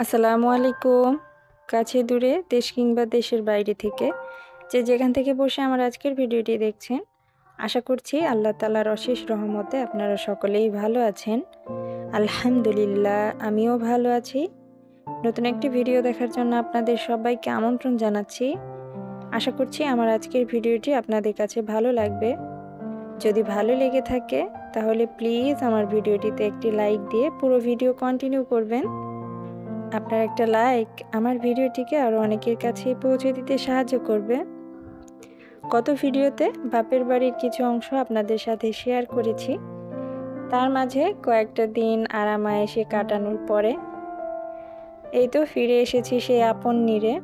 আসসালামু আলাইকুম। কাছে দূরে দেশ কিংবা দেশের বাইরে থেকে যে যেখান থেকে বসে আমার আজকের ভিডিওটি দেখছেন, আশা করছি আল্লাহ তাআলার অশেষ রহমতে আপনারা সকলেই ভালো আছেন। আলহামদুলিল্লাহ, আমিও ভালো আছি। নতুন একটি ভিডিও দেখার জন্য আপনাদের সবাইকে আমন্ত্রণ জানাচ্ছি। আশা করছি আমার আজকের ভিডিওটি আপনাদের কাছে ভালো লাগবে। যদি ভালো লেগে থাকে তাহলে প্লিজ আমার ভিডিওটিতে একটি লাইক দিয়ে পুরো ভিডিও কন্টিনিউ করবেন। আপনার একটা লাইক আমার ভিডিওটিকে আরও অনেকের কাছে পৌঁছে দিতে সাহায্য করবে। গত ভিডিওতে বাপের বাড়ির কিছু অংশ আপনাদের সাথে শেয়ার করেছি। তার মাঝে কয়েকটা দিন আরামায়েশে কাটানোর পরে এই তো ফিরে এসেছি সেই আপন নিরে,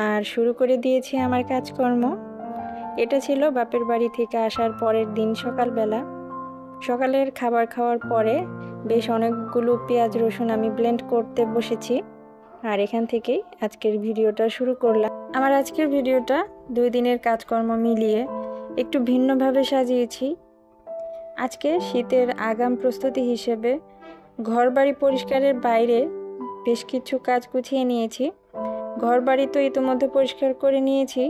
আর শুরু করে দিয়েছি আমার কাজকর্ম। এটা ছিল বাপের বাড়ি থেকে আসার পরের দিন সকালবেলা। সকালের খাবার খাওয়ার পরে বেশ অনেকগুলো পেঁয়াজ রসুন আমি ব্লেন্ড করতে বসেছি, আর এখান থেকেই আজকের ভিডিওটা শুরু করলাম। আমার আজকের ভিডিওটা 2 দিনের কাজকর্ম মিলিয়ে একটু ভিন্নভাবে সাজিয়েছি। আজকে শীতের আগাম প্রস্তুতি হিসেবে ঘরবাড়ি পরিষ্কারের বাইরে বেশ কিছু কাজ গুছিয়ে নিয়েছি। ঘরবাড়ি তো ইতিমধ্যে পরিষ্কার করে নিয়েছি,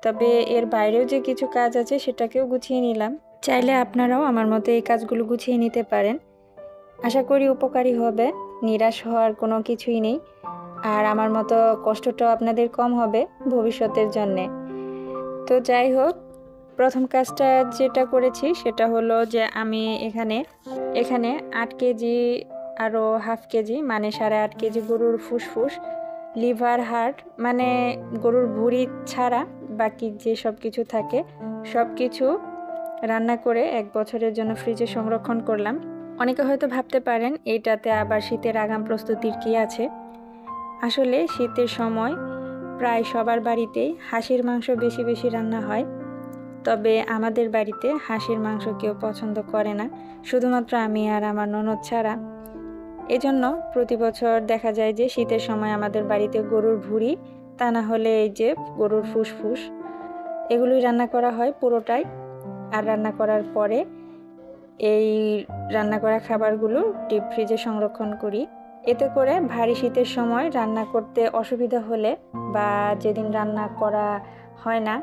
তবে এর বাইরেও যে কিছু কাজ আছে সেটাকেও গুছিয়ে নিলাম। চাইলে আপনারাও আমার মতো এই কাজগুলো গুছিয়ে নিতে পারেন। আশা করি উপকারী হবে, নিরাশ হওয়ার কোনো কিছুই নেই। আর আমার মতো কষ্টটাও আপনাদের কম হবে ভবিষ্যতের জন্যে। তো যাই হোক, প্রথম কাজটা যেটা করেছি সেটা হলো যে আমি এখানে 8 কেজি আরও হাফ কেজি মানে 8.5 কেজি গরুর ফুসফুস, লিভার, হার্ট মানে গরুর ভুঁড়ি ছাড়া বাকি যে সব কিছু থাকে সব কিছু রান্না করে 1 বছরের জন্য ফ্রিজে সংরক্ষণ করলাম। অনেকে হয়তো ভাবতে পারেন এইটাতে আবার শীতের আগাম প্রস্তুতির কি আছে। আসলে শীতের সময় প্রায় সবার বাড়িতেই হাঁসের মাংস বেশি বেশি রান্না হয়, তবে আমাদের বাড়িতে হাঁসের মাংস কেউ পছন্দ করে না, শুধুমাত্র আমি আর আমার ননদ ছাড়া। এজন্য প্রতি বছর দেখা যায় যে শীতের সময় আমাদের বাড়িতে গরুর ভুঁড়ি, তা না হলে এই যে গরুর ফুসফুস, এগুলোই রান্না করা হয় পুরোটাই। আর রান্না করার পরে এই রান্না করা খাবারগুলো ডিপ ফ্রিজে সংরক্ষণ করি। এতে করে ভারী শীতের সময় রান্না করতে অসুবিধা হলে বা যেদিন রান্না করা হয় না,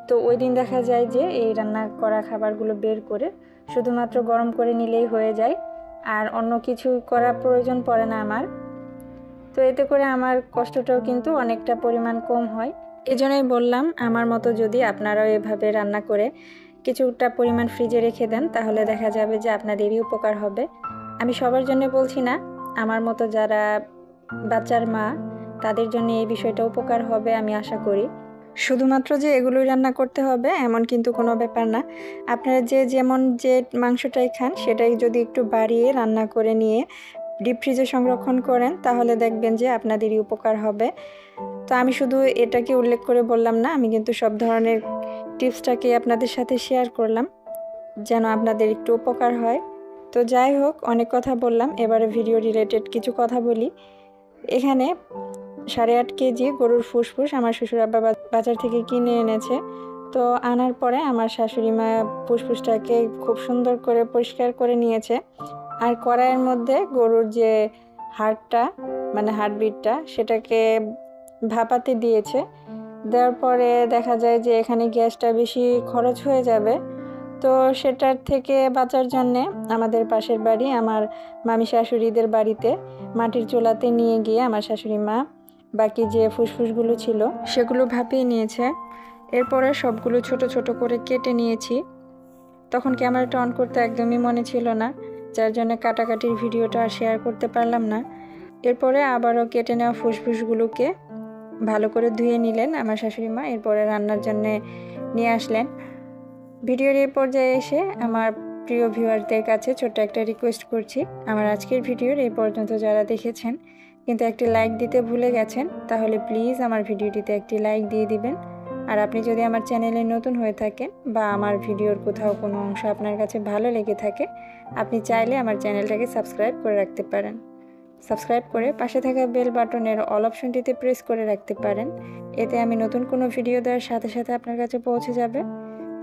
তো ওই দিন দেখা যায় যে এই রান্না করা খাবারগুলো বের করে শুধুমাত্র গরম করে নিলেই হয়ে যায়, আর অন্য কিছু করার প্রয়োজন পড়ে না আমার। তো এতে করে আমার কষ্টটাও কিন্তু অনেকটা পরিমাণ কম হয়। এজন্যই বললাম, আমার মতো যদি আপনারাও এভাবে রান্না করে কিছুটা পরিমাণ ফ্রিজে রেখে দেন তাহলে দেখা যাবে যে আপনাদেরই উপকার হবে। আমি সবার জন্য বলছি না, আমার মতো যারা বাচ্চার মা তাদের জন্য এই বিষয়টা উপকার হবে আমি আশা করি। শুধুমাত্র যে এগুলোই রান্না করতে হবে এমন কিন্তু কোনো ব্যাপার না। আপনারা যেমন যে মাংসটাই খান সেটাই যদি একটু বাড়িয়ে রান্না করে নিয়ে ডিপ ফ্রিজে সংরক্ষণ করেন তাহলে দেখবেন যে আপনাদেরই উপকার হবে। তো আমি শুধু এটাকে উল্লেখ করে বললাম না, আমি কিন্তু সব ধরনের টিপসটাকে আপনাদের সাথে শেয়ার করলাম যেন আপনাদের একটু উপকার হয়। তো যাই হোক, অনেক কথা বললাম, এবারে ভিডিও রিলেটেড কিছু কথা বলি। এখানে 8.5 কেজি গরুর ফুসফুস আমার শ্বশুর আব্বা বাজার থেকে কিনে এনেছে। তো আনার পরে আমার শাশুড়ি মা ফুসফুসটাকে খুব সুন্দর করে পরিষ্কার করে নিয়েছে, আর কড়াইয়ের মধ্যে গরুর যে হাড়টা মানে হার্টবিটটা সেটাকে ভাপাতে দিয়েছে। দেওয়ার পরে দেখা যায় যে এখানে গ্যাসটা বেশি খরচ হয়ে যাবে, তো সেটার থেকে বাঁচার জন্যে আমাদের পাশের বাড়ি আমার মামি শাশুড়িদের বাড়িতে মাটির চুলাতে নিয়ে গিয়ে আমার শাশুড়ি মা বাকি যে ফুসফুসগুলো ছিল সেগুলো ভাপিয়ে নিয়েছে। এরপরে সবগুলো ছোট ছোট করে কেটে নিয়েছি। তখন ক্যামেরাটা অন করতে একদমই মনে ছিল না, যার জন্য কাটাকাটির ভিডিওটা আর শেয়ার করতে পারলাম না। এরপরে আবারও কেটে নেওয়া ফুসফুসগুলোকে ভালো করে ধুয়ে নিলেন আমার শাশুড়ি মা, এরপরে রান্নার জন্য নিয়ে আসলেন। ভিডিওর এই পর্যায়ে এসে আমার প্রিয় ভিউয়ারদের কাছে ছোট্ট একটা রিকোয়েস্ট করছি, আমার আজকের ভিডিওর এই পর্যন্ত যারা দেখেছেন কিন্তু একটি লাইক দিতে ভুলে গেছেন, তাহলে প্লিজ আমার ভিডিওটিতে একটি লাইক দিয়ে দিবেন। আর আপনি যদি আমার চ্যানেলে নতুন হয়ে থাকেন বা আমার ভিডিওর কোথাও কোনো অংশ আপনার কাছে ভালো লেগে থাকে, আপনি চাইলে আমার চ্যানেলটাকে সাবস্ক্রাইব করে রাখতে পারেন। সাবস্ক্রাইব করে পাশে থাকা বেল বাটনের অল অপশনটিতে প্রেস করে রাখতে পারেন, এতে আমি নতুন কোনো ভিডিও দেওয়ার সাথে সাথে আপনার কাছে পৌঁছে যাবে।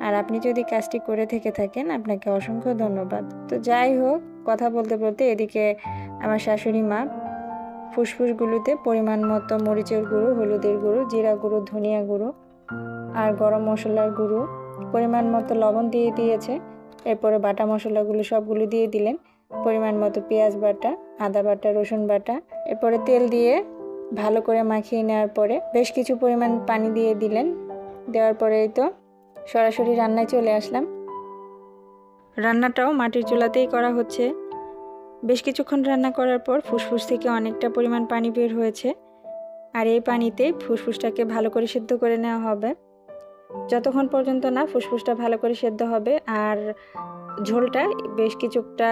আর আপনি যদি কাজটি করে থেকে থাকেন আপনাকে অসংখ্য ধন্যবাদ। তো যাই হোক, কথা বলতে বলতে এদিকে আমার শাশুড়ি মা ফুসফুসগুলোতে পরিমাণ মতো মরিচের গুঁড়ো, হলুদের গুঁড়ো, জিরা গুঁড়ো, ধনিয়া গুঁড়ো আর গরম মশলার গুঁড়ো, পরিমাণ মতো লবণ দিয়ে দিয়েছে। এরপরে বাটা মশলাগুলো সবগুলো দিয়ে দিলেন, পরিমাণ মতো পেঁয়াজ বাটা, আদা বাটা, রসুন বাটা। এরপরে তেল দিয়ে ভালো করে মাখিয়ে নেওয়ার পরে বেশ কিছু পরিমাণ পানি দিয়ে দিলেন। দেওয়ার পরেই তো সরাসরি রান্নায় চলে আসলাম। রান্নাটাও মাটির চুলাতেই করা হচ্ছে। বেশ কিছুক্ষণ রান্না করার পর ফুসফুস থেকে অনেকটা পরিমাণ পানি বের হয়েছে, আর এই পানিতেই ফুসফুসটাকে ভালো করে সিদ্ধ করে নেওয়া হবে। যতক্ষণ পর্যন্ত না ফুসফুসটা ভালো করে সিদ্ধ হবে আর ঝোলটা বেশ কিছুটা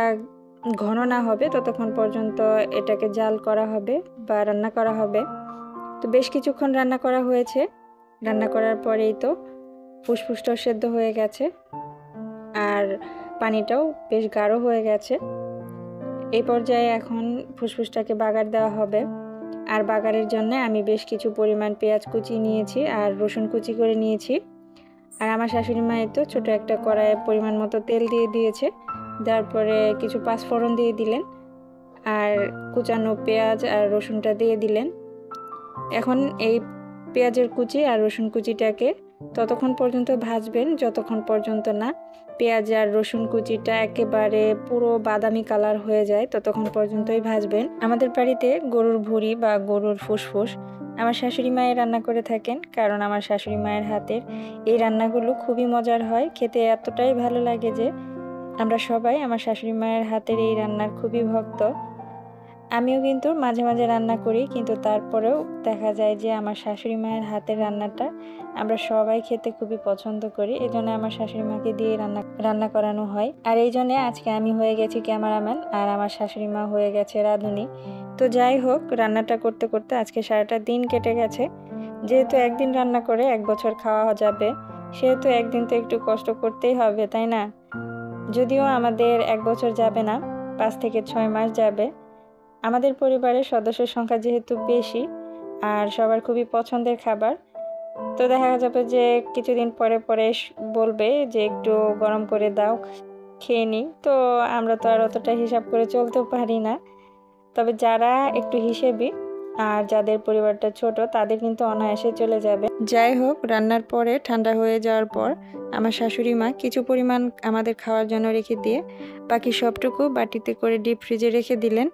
ঘন না হবে, ততক্ষণ পর্যন্ত এটাকে জাল করা হবে বা রান্না করা হবে। তো বেশ কিছুক্ষণ রান্না করা হয়েছে। রান্না করার পরেই তো ফুসফুসটাও সেদ্ধ হয়ে গেছে আর পানিটাও বেশ গাঢ় হয়ে গেছে। এই পর্যায়ে এখন ফুসফুসটাকে বাগার দেওয়া হবে। আর বাগারের জন্য আমি বেশ কিছু পরিমাণ পেঁয়াজ কুচি নিয়েছি আর রসুন কুচি করে নিয়েছি। আর আমার শাশুড়ি মা তো ছোটো একটা কড়াইয়ে পরিমাণ মতো তেল দিয়ে দিয়েছে। দেওয়ার পরে কিছু পাঁচফোড়ন দিয়ে দিলেন আর কুচানো পেঁয়াজ আর রসুনটা দিয়ে দিলেন। এখন এই পেঁয়াজের কুচি আর রসুন কুচিটাকে ততক্ষণ পর্যন্ত ভাজবেন যতক্ষণ পর্যন্ত না পেঁয়াজ আর রসুন কুচিটা একেবারে পুরো বাদামি কালার হয়ে যায়, ততক্ষণ পর্যন্তই ভাজবেন। আমাদের বাড়িতে গরুর ভুঁড়ি বা গরুর ফুসফুস আমার শাশুড়ি মায়ের রান্না করে থাকেন, কারণ আমার শাশুড়ি মায়ের হাতের এই রান্নাগুলো খুবই মজার হয়, খেতে এতটাই ভালো লাগে যে আমরা সবাই আমার শাশুড়ি মায়ের হাতের এই রান্নার খুবই ভক্ত। আমিও কিন্তু মাঝে মাঝে রান্না করি, কিন্তু তারপরেও দেখা যায় যে আমার শাশুড়ি মায়ের হাতের রান্নাটা আমরা সবাই খেতে খুবই পছন্দ করি। এই জন্য আমার শাশুড়ি মাকে দিয়ে রান্না করানো হয়। আর এই জন্যে আজকে আমি হয়ে গেছি ক্যামেরাম্যান আর আমার শাশুড়ি মা হয়ে গেছে রাঁধুনি। তো যাই হোক, রান্নাটা করতে করতে আজকে সারাটা দিন কেটে গেছে। যেহেতু একদিন রান্না করে 1 বছর খাওয়া যাবে, সেহেতু একদিন তো একটু কষ্ট করতেই হবে, তাই না? যদিও আমাদের 1 বছর যাবে না, 5 থেকে 6 মাস যাবে। আমাদের পরিবারের সদস্যের সংখ্যা যেহেতু বেশি আর সবার খুবই পছন্দের খাবার, তো দেখা যাবে যে কিছুদিন পরে পরে বলবে যে একটু গরম করে দাও, খেয়ে নিই। তো আমরা তো আর অতটা হিসাব করে চলতেও পারি না। তবে যারা একটু হিসেবি আর যাদের পরিবারটা ছোট তাদের কিন্তু অনায়াসে চলে যাবে। যাই হোক, রান্নার পরে ঠান্ডা হয়ে যাওয়ার পর আমার শাশুড়ি মা কিছু পরিমাণ আমাদের খাওয়ার জন্য রেখে দিয়ে বাকি সবটুকু বাটিতে করে ডিপ ফ্রিজে রেখে দিলেন।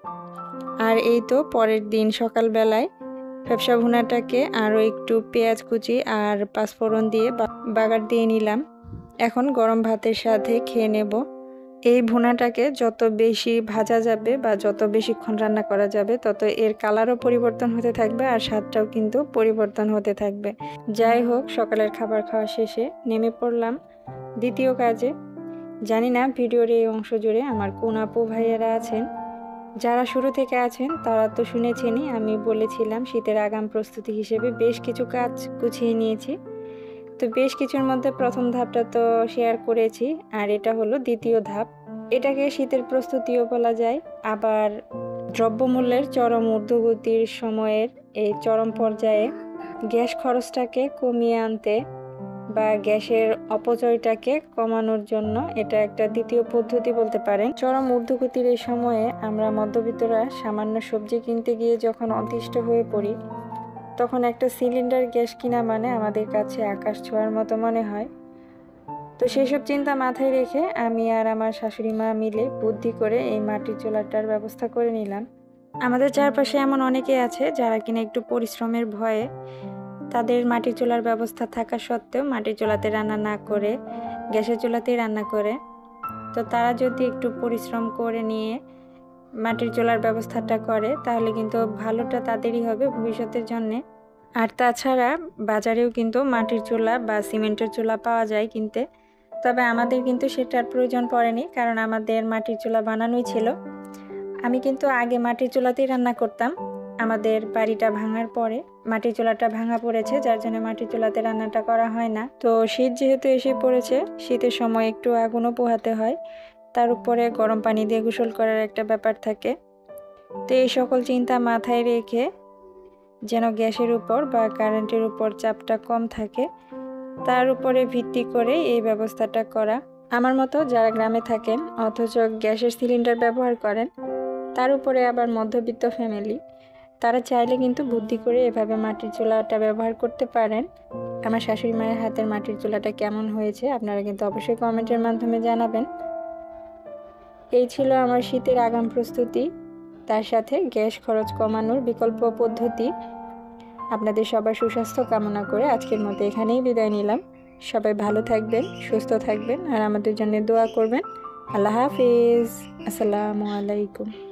আর এই তো পরের দিন সকালবেলায় ফ্যাপসা ভুনাটাকে আরও একটু পেঁয়াজ কুচি আর পাঁচফোড়ন দিয়ে বাগার দিয়ে নিলাম। এখন গরম ভাতের সাথে খেয়ে নেব। এই ভুনাটাকে যত বেশি ভাজা যাবে বা যত বেশিক্ষণ রান্না করা যাবে, তত এর কালারও পরিবর্তন হতে থাকবে আর স্বাদটাও কিন্তু পরিবর্তন হতে থাকবে। যাই হোক, সকালের খাবার খাওয়া শেষে নেমে পড়লাম দ্বিতীয় কাজে। জানি না ভিডিওর এই অংশ জুড়ে আমার কোন আপু ভাইয়েরা আছেন। যারা শুরু থেকে আছেন তারা তো শুনেছেনই, আমি বলেছিলাম শীতের আগাম প্রস্তুতি হিসেবে বেশ কিছু কাজ গুছিয়ে নিয়েছি। তো বেশ কিছুর মধ্যে প্রথম ধাপটা তো শেয়ার করেছি, আর এটা হলো দ্বিতীয় ধাপ। এটাকে শীতের প্রস্তুতিও বলা যায়। আবার দ্রব্যমূল্যের চরম ঊর্ধ্বগতির সময়ের এই চরম পর্যায়ে গ্যাস খরচটাকে কমিয়ে আনতে বা গ্যাসের অপচয়টাকে কমানোর জন্য এটা একটা দ্বিতীয় পদ্ধতি বলতে পারেন। চরম ঊর্ধ্বগতির এই সময়ে আমরা মধ্যবিত্তরা সামান্য সবজি কিনতে গিয়ে যখন অতিষ্ঠ হয়ে পড়ি, তখন একটা সিলিন্ডার গ্যাস কিনা মানে আমাদের কাছে আকাশ ছোঁয়ার মতো মনে হয়। তো সেসব চিন্তা মাথায় রেখে আমি আর আমার শাশুড়ি মা মিলে বুদ্ধি করে এই মাটির চুলাটার ব্যবস্থা করে নিলাম। আমাদের চারপাশে এমন অনেকেই আছে যারা কিনা একটু পরিশ্রমের ভয়ে তাদের মাটির চুলার ব্যবস্থা থাকা সত্ত্বেও মাটির চুলাতে রান্না না করে গ্যাসের চুলাতেই রান্না করে। তো তারা যদি একটু পরিশ্রম করে নিয়ে মাটির চুলার ব্যবস্থাটা করে, তাহলে কিন্তু ভালোটা তাদেরই হবে ভবিষ্যতের জন্যে। আর তাছাড়া বাজারেও কিন্তু মাটির চুলা বা সিমেন্টের চুলা পাওয়া যায় কিনতে। তবে আমাদের কিন্তু সেটার প্রয়োজন পড়েনি, কারণ আমাদের মাটির চুলা বানানোই ছিল। আমি কিন্তু আগে মাটির চুলাতেই রান্না করতাম। আমাদের বাড়িটা ভাঙার পরে মাটির চুলাটা ভাঙা পড়েছে, যার জন্য মাটির চুলাতে রান্নাটা করা হয় না। তো শীত যেহেতু এসে পড়েছে, শীতের সময় একটু আগুনও পোহাতে হয়, তার উপরে গরম পানি দিয়ে গোসল করার একটা ব্যাপার থাকে। তো এই সকল চিন্তা মাথায় রেখে যেন গ্যাসের উপর বা কারেন্টের উপর চাপটা কম থাকে, তার উপরে ভিত্তি করে এই ব্যবস্থাটা করা। আমার মতো যারা গ্রামে থাকেন অথচ গ্যাসের সিলিন্ডার ব্যবহার করেন, তার উপরে আবার মধ্যবিত্ত ফ্যামিলি, তারা চাইলে কিন্তু বুদ্ধি করে এভাবে মাটির চুলাটা ব্যবহার করতে পারেন। আমার শাশুড়ি মায়ের হাতের মাটির চুলাটা কেমন হয়েছে আপনারা কিন্তু অবশ্যই কমেন্টের মাধ্যমে জানাবেন। এই ছিল আমার শীতের আগাম প্রস্তুতি, তার সাথে গ্যাস খরচ কমানোর বিকল্প পদ্ধতি। আপনাদের সবার সুস্বাস্থ্য কামনা করে আজকের মতো এখানেই বিদায় নিলাম। সবাই ভালো থাকবেন, সুস্থ থাকবেন আর আমাদের জন্য দোয়া করবেন। আল্লাহ হাফিজ। আসসালামু আলাইকুম।